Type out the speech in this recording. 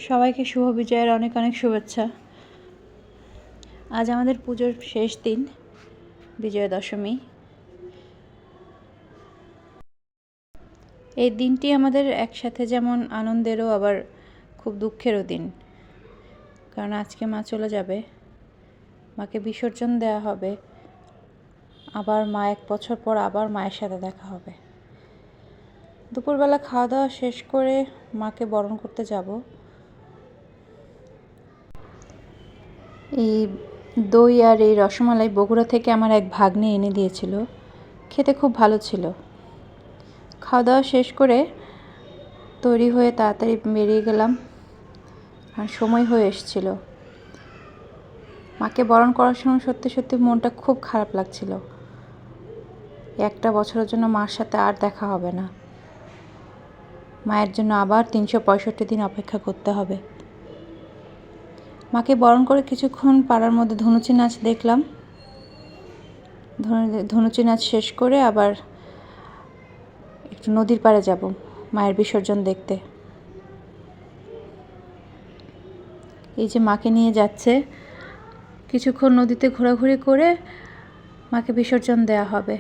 সবাইকে শুভ বিজয়ের অনেক অনেক শুভেচ্ছা। আজ আমাদের পুজোর শেষ দিন, বিজয়া দশমী। এই দিনটি আমাদের একসাথে যেমন আনন্দেরও আবার খুব দুঃখেরও দিন, কারণ আজকে মা চলে যাবে, মাকে বিসর্জন দেওয়া হবে, আবার মা 1 বছর পর আবার মায়ের সাথে দেখা হবে। দুপুরবেলা খাওয়া দাওয়া শেষ করে মাকে বরণ করতে যাব। এই দই আর এই রসমালাই বগুড়া থেকে আমার এক ভাগ্নে এনে দিয়েছিল, খেতে খুব ভালো ছিল। খাওয়া দাওয়া শেষ করে তৈরি হয়ে তাড়াতাড়ি বেরিয়ে গেলাম, আর সময় হয়ে এসেছিল। মাকে বরণ করার সময় সত্যি সত্যি মনটা খুব খারাপ লাগছিল। 1টা বছরের জন্য মার সাথে আর দেখা হবে না, মায়ের জন্য আবার 365 দিন অপেক্ষা করতে হবে। মাকে বরণ করে কিছুক্ষণ পাড়ার মধ্যে ধুনুচি নাচ দেখলাম। ধুনুচি নাচ শেষ করে আবার একটু নদীর পাড়ে যাব মায়ের বিসর্জন দেখতে। এই যে মাকে নিয়ে যাচ্ছে, কিছুক্ষণ নদীতে ঘোরাঘুরি করে মাকে বিসর্জন দেওয়া হবে।